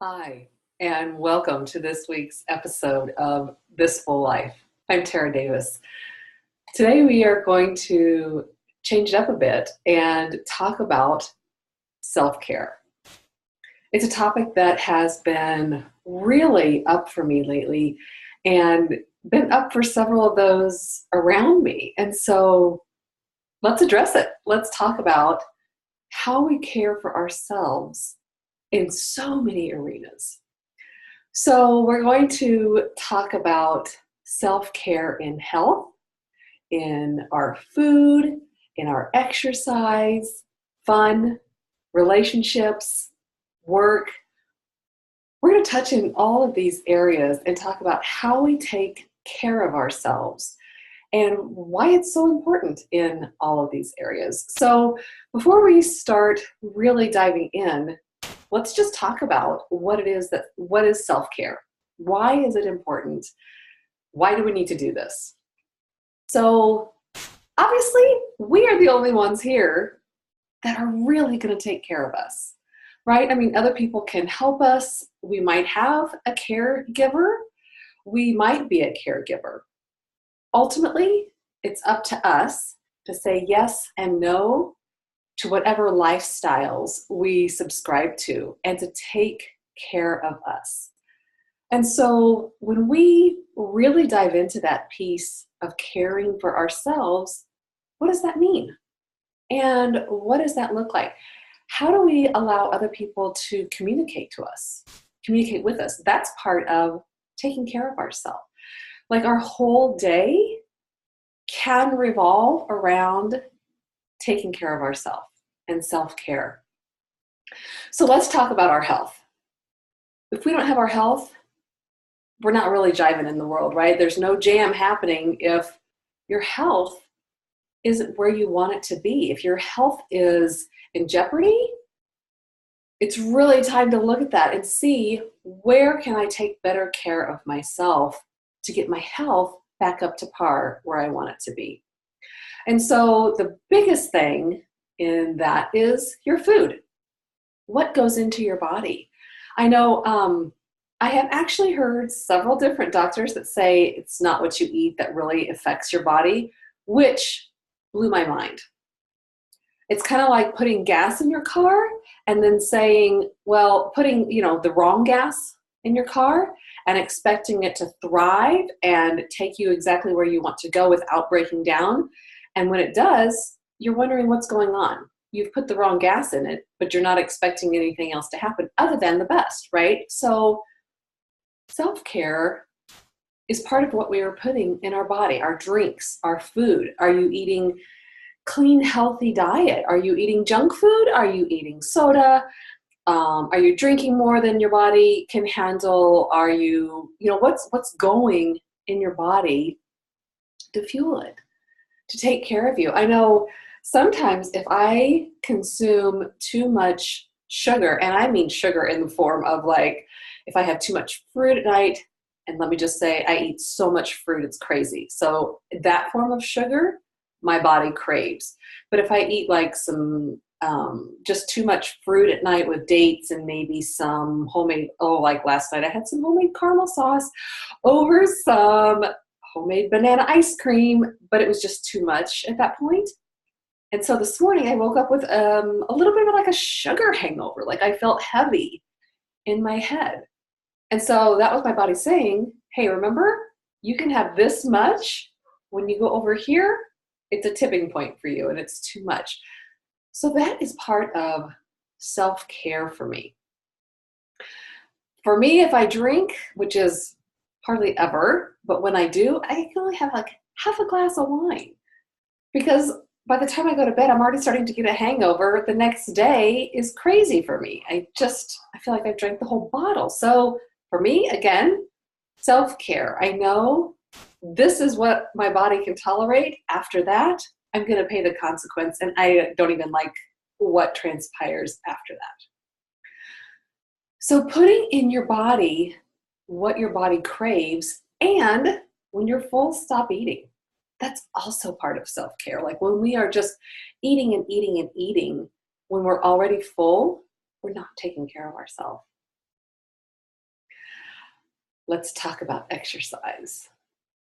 Hi, and welcome to this week's episode of This Full Life. I'm Tara Davis. Today we are going to change it up a bit and talk about self-care. It's a topic that has been really up for me lately and been up for several of those around me. And so let's address it. Let's talk about how we care for ourselves in so many arenas. So we're going to talk about self-care in health, in our food, in our exercise, fun, relationships, work. We're going to touch in all of these areas and talk about how we take care of ourselves and why it's so important in all of these areas. So before we start really diving in, let's just talk about what is self-care? Why is it important? Why do we need to do this? So obviously, we are the only ones here that are really going to take care of us, right? I mean, other people can help us. We might have a caregiver. We might be a caregiver. Ultimately, it's up to us to say yes and no to whatever lifestyles we subscribe to and to take care of us. And so when we really dive into that piece of caring for ourselves, what does that mean? And what does that look like? How do we allow other people to communicate with us? That's part of taking care of ourselves. Like our whole day can revolve around taking care of ourselves and self-care. So let's talk about our health. If we don't have our health, we're not really jiving in the world, right? There's no jam happening if your health isn't where you want it to be. If your health is in jeopardy, it's really time to look at that and see, where can I take better care of myself to get my health back up to par where I want it to be? And so the biggest thing in that is your food. What goes into your body? I know I have actually heard several different doctors that say it's not what you eat that really affects your body, which blew my mind. It's kind of like putting gas in your car and then saying, well, putting, the wrong gas in your car and expecting it to thrive and take you exactly where you want to go without breaking down. And when it does, you're wondering what's going on. You've put the wrong gas in it, but you're not expecting anything else to happen other than the best, right? So self-care is part of what we are putting in our body, our drinks, our food. Are you eating clean, healthy diet? Are you eating junk food? Are you eating soda? Are you drinking more than your body can handle? Are you, what's going in your body to fuel it, to take care of you? I know sometimes if I consume too much sugar, and I mean sugar in the form of like, if I have too much fruit at night, and let me just say, I eat so much fruit, it's crazy. So that form of sugar, my body craves. But if I eat like some, just too much fruit at night with dates and maybe some homemade, like last night I had some homemade caramel sauce over some homemade banana ice cream, but it was just too much at that point. And so this morning I woke up with a little bit of like a sugar hangover. Like I felt heavy in my head. And so that was my body saying, hey, remember, you can have this much. When you go over here, it's a tipping point for you and it's too much. So that is part of self-care for me. For me, if I drink, which is hardly ever, but when I do, I can only have like half a glass of wine, because by the time I go to bed, I'm already starting to get a hangover. The next day is crazy for me. I feel like I've drank the whole bottle. So for me, again, self-care. I know this is what my body can tolerate. After that, I'm going to pay the consequence, and I don't even like what transpires after that. So putting in your body what your body craves, and when you're full, stop eating. That's also part of self-care. Like when we are just eating and eating and eating, when we're already full, we're not taking care of ourselves. let's talk about exercise.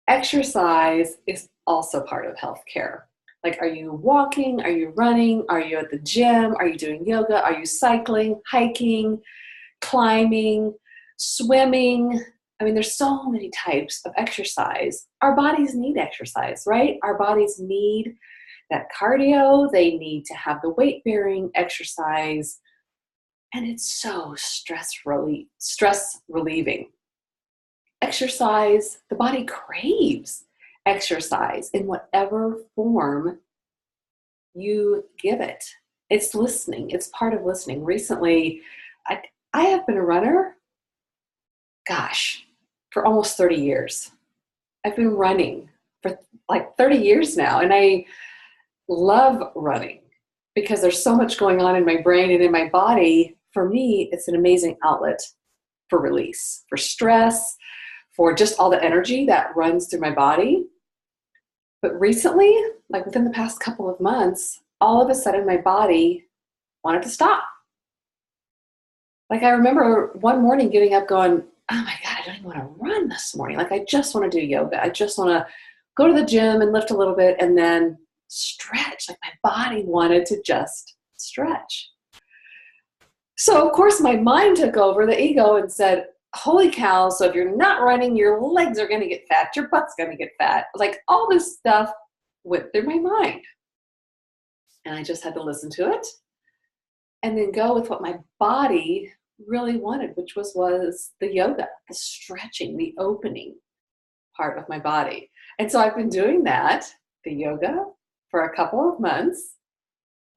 Exercise is also part of healthcare. Like, are you walking? Are you running? Are you at the gym? Are you doing yoga? Are you cycling, hiking, climbing, swimming? I mean, there's so many types of exercise. Our bodies need exercise, right? Our bodies need that cardio. They need to have the weight bearing exercise. And it's so stress relieving. Exercise, the body craves exercise in whatever form you give it. It's listening. It's part of listening. Recently, I have been a runner, gosh, for almost 30 years. I've been running for like 30 years now, and I love running because there's so much going on in my brain and in my body. For me, it's an amazing outlet for release, for stress, for just all the energy that runs through my body. But recently, like within the past couple of months, all of a sudden my body wanted to stop. Like, I remember one morning getting up going, oh my God, I don't even want to run this morning. Like, I just want to do yoga. I just want to go to the gym and lift a little bit and then stretch. Like, my body wanted to just stretch. So of course my mind took over, the ego, and said, holy cow, so if you're not running, your legs are going to get fat, your butt's going to get fat. Like, all this stuff went through my mind. And I just had to listen to it and then go with what my body really wanted, which was the yoga, the stretching, the opening part of my body. And so I've been doing that, the yoga, for a couple of months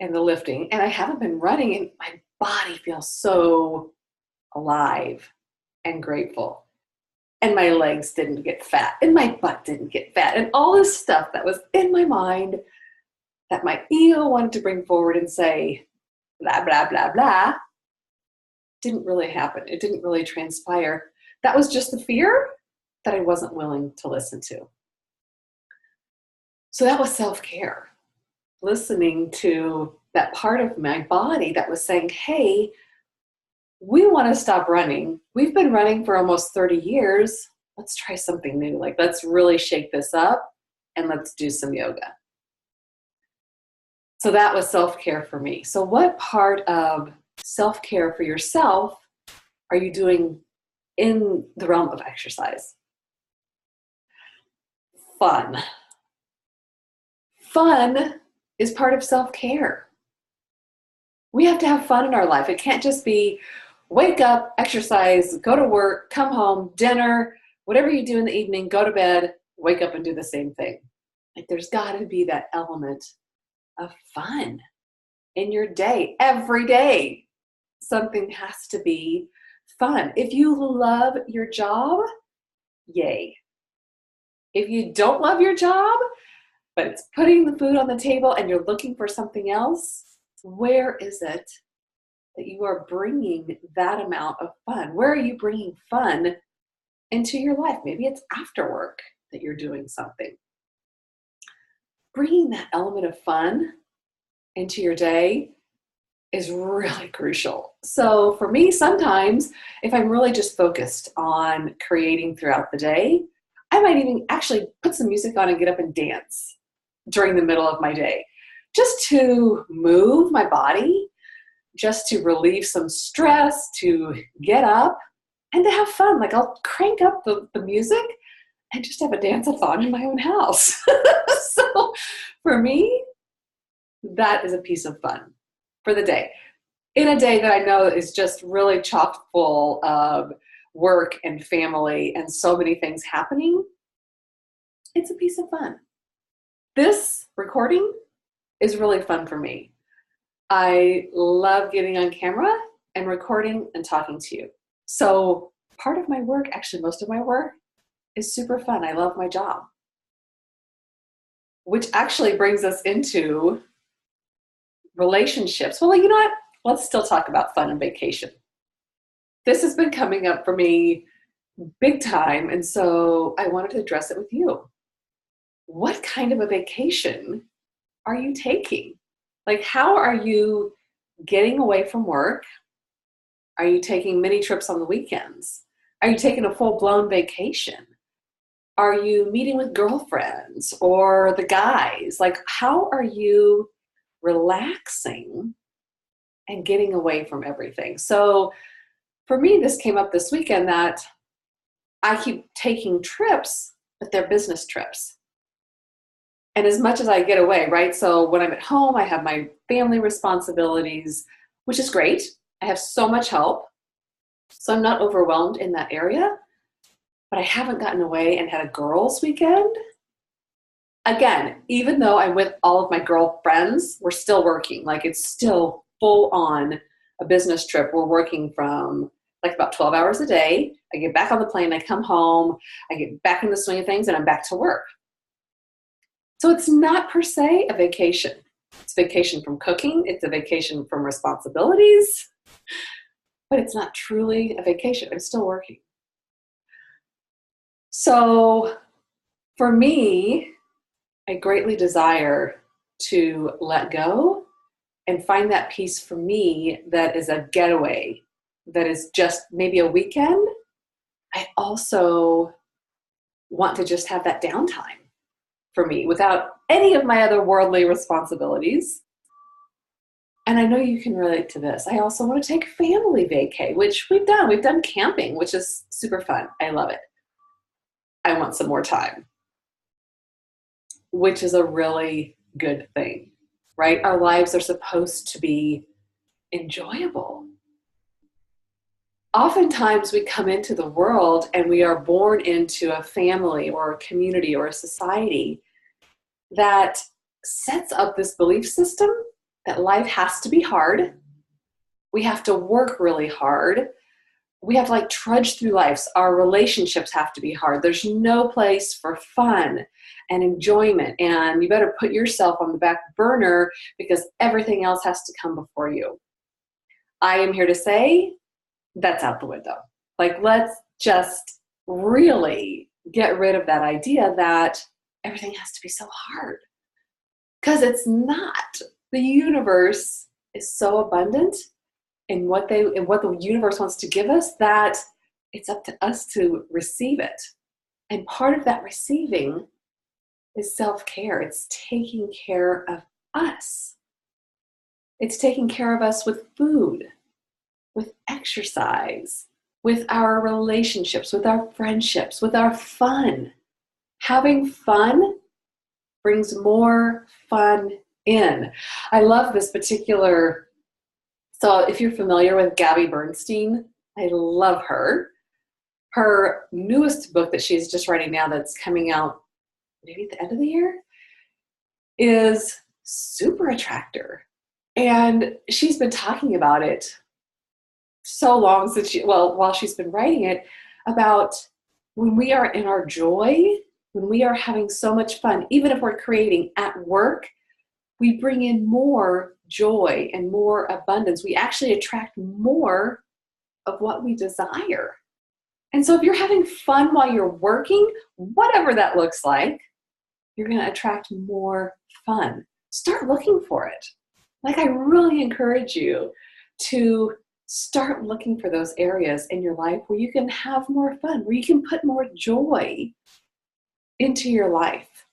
and the lifting, and I haven't been running, and my body feels so alive and grateful. And my legs didn't get fat, and my butt didn't get fat, and all this stuff that was in my mind that my ego wanted to bring forward and say, blah, blah, blah, blah, didn't really happen. It didn't really transpire. That was just the fear that I wasn't willing to listen to. So that was self-care, listening to that part of my body that was saying, hey, we want to stop running. We've been running for almost 30 years. Let's try something new. Like, let's really shake this up and let's do some yoga. So that was self-care for me. So what part of self-care for yourself are you doing in the realm of exercise? Fun. Fun is part of self-care. We have to have fun in our life. It can't just be wake up, exercise, go to work, come home, dinner, whatever you do in the evening, go to bed, wake up and do the same thing. Like, there's got to be that element of fun in your day. Every day, something has to be fun. If you love your job, yay. If you don't love your job, but it's putting the food on the table and you're looking for something else, where is it that you are bringing that amount of fun? Where are you bringing fun into your life? Maybe it's after work that you're doing something. Bringing that element of fun into your day is really crucial. So for me, sometimes if I'm really just focused on creating throughout the day, I might even actually put some music on and get up and dance during the middle of my day, just to move my body, just to relieve some stress, to get up and to have fun. Like, I'll crank up the music and just have a dance-a-thon in my own house. So for me, that is a piece of fun for the day. In a day that I know is just really chock full of work and family and so many things happening, it's a piece of fun. This recording is really fun for me. I love getting on camera and recording and talking to you. So part of my work, actually most of my work, is super fun. I love my job. Which actually brings us into relationships. Well, you know what? Let's still talk about fun and vacation. This has been coming up for me big time, and so I wanted to address it with you. What kind of a vacation are you taking? Like, how are you getting away from work? Are you taking mini trips on the weekends? Are you taking a full-blown vacation? Are you meeting with girlfriends or the guys? Like, how are you relaxing and getting away from everything? So for me, this came up this weekend that I keep taking trips, but they're business trips. And as much as I get away, right? So when I'm at home, I have my family responsibilities, which is great. I have so much help. So I'm not overwhelmed in that area, but I haven't gotten away and had a girls' weekend. Again, even though I'm with all of my girlfriends, we're still working. Like, it's still full on a business trip. We're working from like about 12 hours a day. I get back on the plane, I come home, I get back in the swing of things, and I'm back to work. So it's not per se a vacation. It's a vacation from cooking. It's a vacation from responsibilities, but it's not truly a vacation. I'm still working. So for me, I greatly desire to let go and find that peace for me that is a getaway, that is just maybe a weekend. I also want to just have that downtime for me without any of my other worldly responsibilities. And I know you can relate to this. I also want to take family vacay, which we've done. We've done camping, which is super fun. I love it. I want some more time, which is a really good thing, right? Our lives are supposed to be enjoyable. Oftentimes we come into the world and we are born into a family or a community or a society that sets up this belief system that life has to be hard. We have to work really hard. We have to like trudge through life. Our relationships have to be hard. There's no place for fun and enjoyment. And you better put yourself on the back burner because everything else has to come before you. I am here to say that's out the window. Like, let's just really get rid of that idea that everything has to be so hard. Because it's not. The universe is so abundant in what the universe wants to give us that it's up to us to receive it. And part of that receiving is self-care. It's taking care of us. It's taking care of us with food, with exercise, with our relationships, with our friendships, with our fun. Having fun brings more fun in. I love this particular, so if you're familiar with Gabby Bernstein, I love her. Her newest book that she's just writing now that's coming out maybe at the end of the year is Super Attractor. And she's been talking about it so long since while she's been writing it, about when we are in our joy, when we are having so much fun, even if we're creating at work, we bring in more joy and more abundance. We actually attract more of what we desire. And so if you're having fun while you're working, whatever that looks like, you're going to attract more fun. Start looking for it. Like, I really encourage you to start looking for those areas in your life where you can have more fun, where you can put more joy into your life.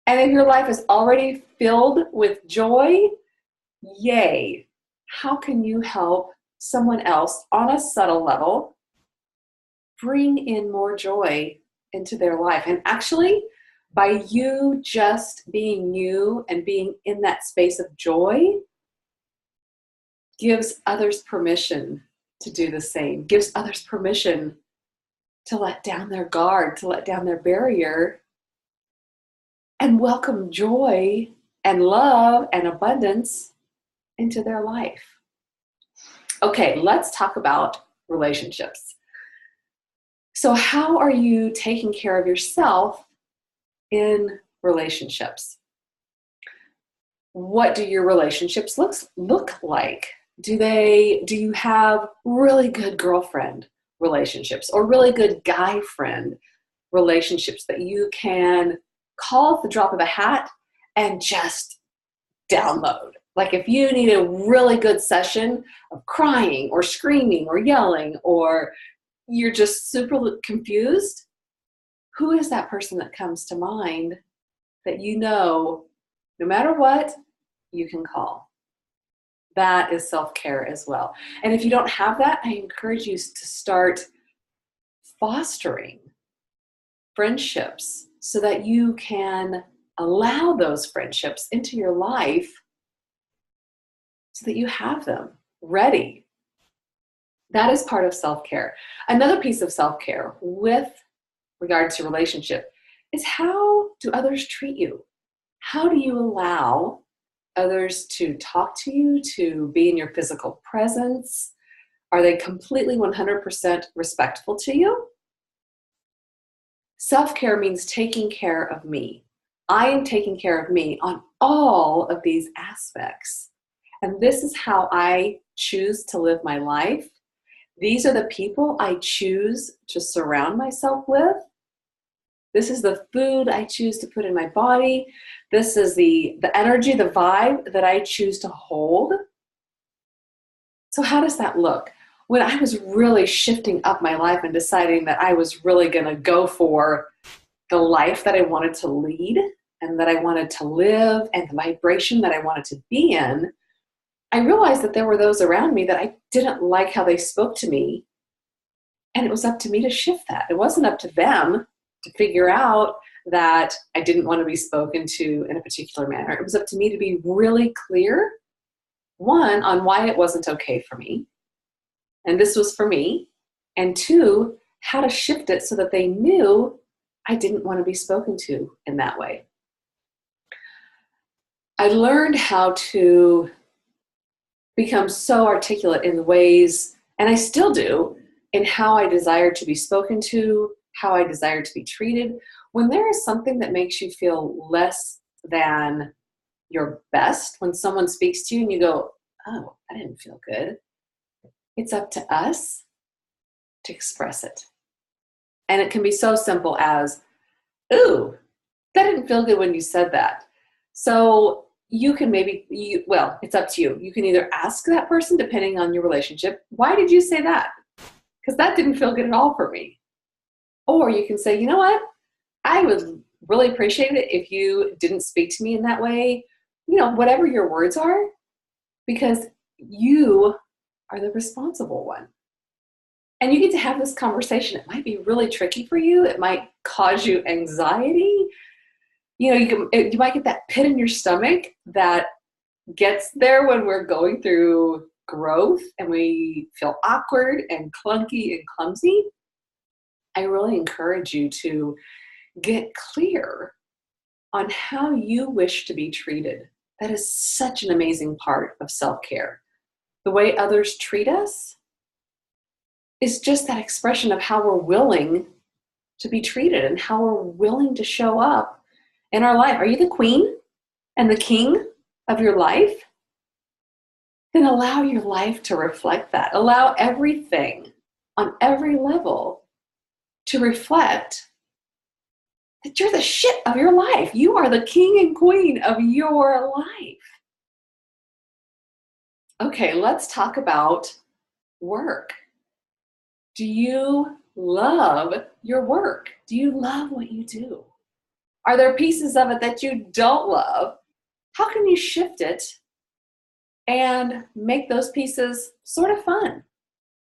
And if your life is already filled with joy, yay. How can you help someone else on a subtle level bring in more joy into their life? And actually, by you just being you and being in that space of joy, gives others permission to do the same, gives others permission to let down their guard, to let down their barrier, and welcome joy and love and abundance into their life. Okay, let's talk about relationships. So how are you taking care of yourself in relationships? What do your relationships look like? Do you have really good girlfriend relationships or really good guy friend relationships that you can call at the drop of a hat and just download? Like, if you need a really good session of crying or screaming or yelling or you're just super confused, who is that person that comes to mind that you know, no matter what, you can call? That is self-care as well. And if you don't have that, I encourage you to start fostering friendships so that you can allow those friendships into your life so that you have them ready. That is part of self-care. Another piece of self-care with regard to relationship is, how do others treat you? How do you allow others to talk to you, to be in your physical presence? Are they completely 100% respectful to you? Self-care means taking care of me. I am taking care of me on all of these aspects. And this is how I choose to live my life. These are the people I choose to surround myself with. This is the food I choose to put in my body. This is the energy, the vibe that I choose to hold. So how does that look? When I was really shifting up my life and deciding that I was really going to go for the life that I wanted to lead and that I wanted to live and the vibration that I wanted to be in, I realized that there were those around me that I didn't like how they spoke to me. And it was up to me to shift that. It wasn't up to them to figure out that I didn't want to be spoken to in a particular manner. It was up to me to be really clear, one, on why it wasn't okay for me, and this was for me, and two, how to shift it so that they knew I didn't want to be spoken to in that way. I learned how to become so articulate in the ways, and I still do, in how I desire to be spoken to, how I desire to be treated. When there is something that makes you feel less than your best, when someone speaks to you and you go, oh, that didn't feel good, it's up to us to express it. And it can be so simple as, ooh, that didn't feel good when you said that. So you can well, it's up to you. You can either ask that person, depending on your relationship, why did you say that? Because that didn't feel good at all for me. Or you can say, you know what? I would really appreciate it if you didn't speak to me in that way. You know, whatever your words are, because you are the responsible one. And you get to have this conversation. It might be really tricky for you. It might cause you anxiety. You know, you might get that pit in your stomach that gets there when we're going through growth and we feel awkward and clunky and clumsy. I really encourage you to get clear on how you wish to be treated. That is such an amazing part of self-care. The way others treat us is just that expression of how we're willing to be treated and how we're willing to show up in our life. Are you the queen and the king of your life? Then allow your life to reflect that. Allow everything on every level to reflect that you're the shit of your life. You are the king and queen of your life. Okay, let's talk about work. Do you love your work? Do you love what you do? Are there pieces of it that you don't love? How can you shift it and make those pieces sort of fun?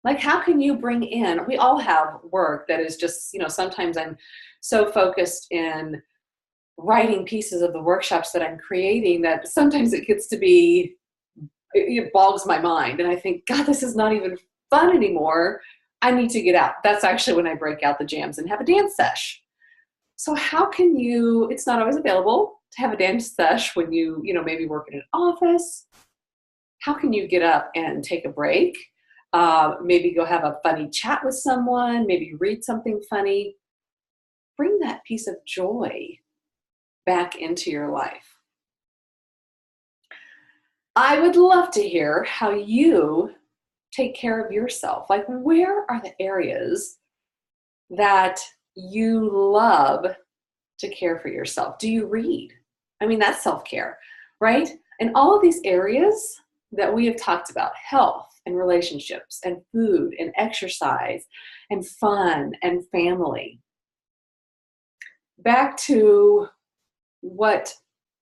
Like, how can you bring in, we all have work that is just, you know, sometimes I'm so focused in writing pieces of the workshops that I'm creating that sometimes it gets to be, it bogs my mind. And I think, God, this is not even fun anymore. I need to get out. That's actually when I break out the jams and have a dance sesh. So how can you, it's not always available to have a dance sesh when you maybe work in an office. How can you get up and take a break? Maybe go have a funny chat with someone, maybe read something funny. Bring that piece of joy back into your life. I would love to hear how you take care of yourself. Like, where are the areas that you love to care for yourself? Do you read? I mean, that's self-care, right? And all of these areas that we have talked about, health and relationships and food and exercise and fun and family. Back to what,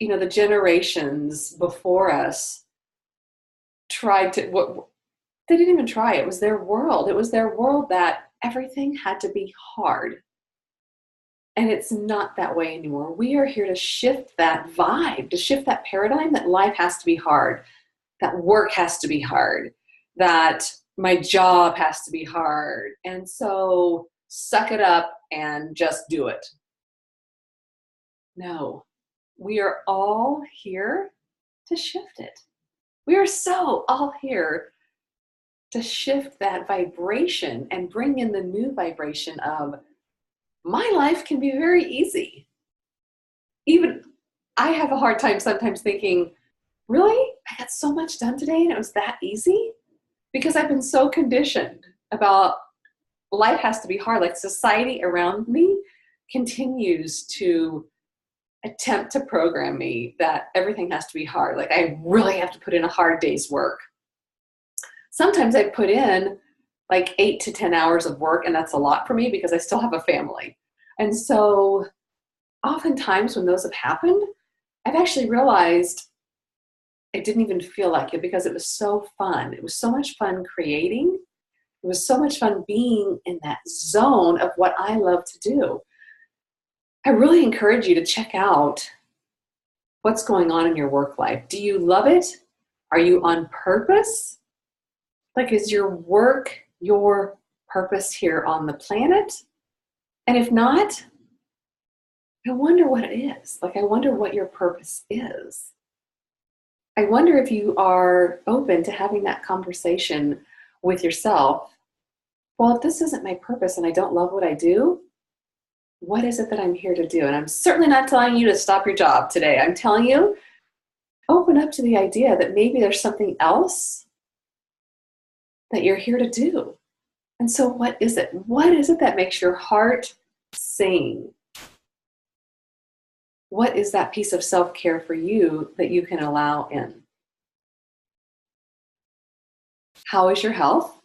the generations before us tried to, what they didn't even try. It was their world. It was their world that everything had to be hard. And it's not that way anymore. We are here to shift that vibe, to shift that paradigm that life has to be hard, that work has to be hard, that my job has to be hard. And so suck it up and just do it. No, we are all here to shift it. We are so all here to shift that vibration and bring in the new vibration of my life can be very easy. Even I have a hard time sometimes thinking, really? I got so much done today and it was that easy? Because I've been so conditioned about life has to be hard. Like society around me continues to attempt to program me that everything has to be hard. Like I really have to put in a hard day's work. Sometimes I put in like 8 to 10 hours of work, and that's a lot for me because I still have a family. And so oftentimes when those have happened, I've actually realized it didn't even feel like it because it was so fun. It was so much fun creating. It was so much fun being in that zone of what I love to do. I really encourage you to check out what's going on in your work life. Do you love it? Are you on purpose? Like, is your work your purpose here on the planet? And if not, I wonder what it is. Like, I wonder what your purpose is. I wonder if you are open to having that conversation with yourself. Well, if this isn't my purpose and I don't love what I do, what is it that I'm here to do? And I'm certainly not telling you to stop your job today. I'm telling you, open up to the idea that maybe there's something else that you're here to do. And so what is it? What is it that makes your heart sing? What is that piece of self-care for you that you can allow in? How is your health?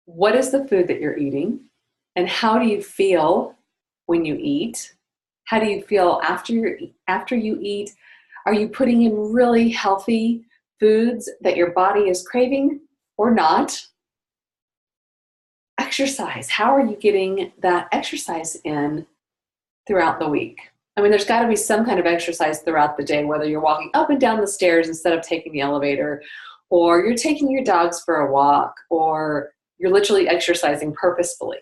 What is the food that you're eating? And how do you feel when you eat? How do you feel after you eat? Are you putting in really healthy foods that your body is craving or not? Exercise. How are you getting that exercise in throughout the week? I mean, there's got to be some kind of exercise throughout the day, whether you're walking up and down the stairs instead of taking the elevator, or you're taking your dogs for a walk, or you're literally exercising purposefully.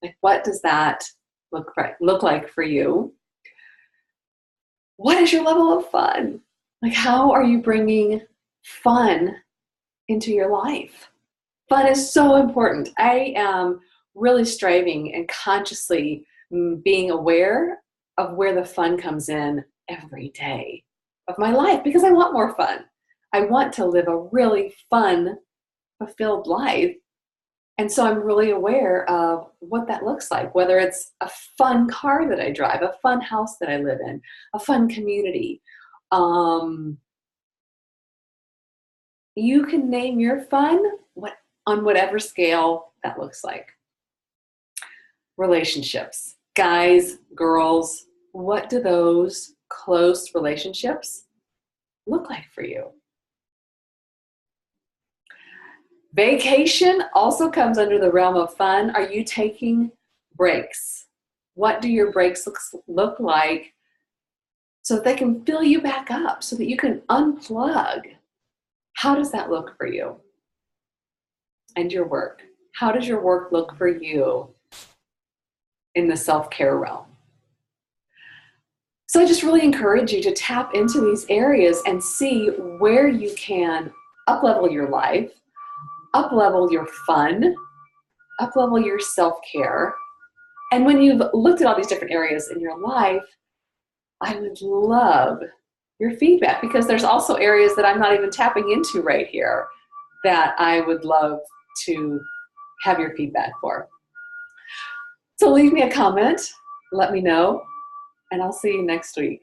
Like, what does that look like for you? What is your level of fun? Like, how are you bringing fun into your life? Fun is so important. I am really striving and consciously being aware of where the fun comes in every day of my life because I want more fun. I want to live a really fun, fulfilled life. And so I'm really aware of what that looks like, whether it's a fun car that I drive, a fun house that I live in, a fun community. You can name your fun on whatever scale that looks like. Relationships. Guys, girls, what do those close relationships look like for you? Vacation also comes under the realm of fun. Are you taking breaks? What do your breaks look like so that they can fill you back up, so that you can unplug? How does that look for you? And your work. How does your work look for you in the self-care realm? So I just really encourage you to tap into these areas and see where you can up-level your life, up-level your fun, up-level your self-care. And when you've looked at all these different areas in your life, I would love your feedback, because there's also areas that I'm not even tapping into right here that I would love to have your feedback for. So leave me a comment, let me know, and I'll see you next week.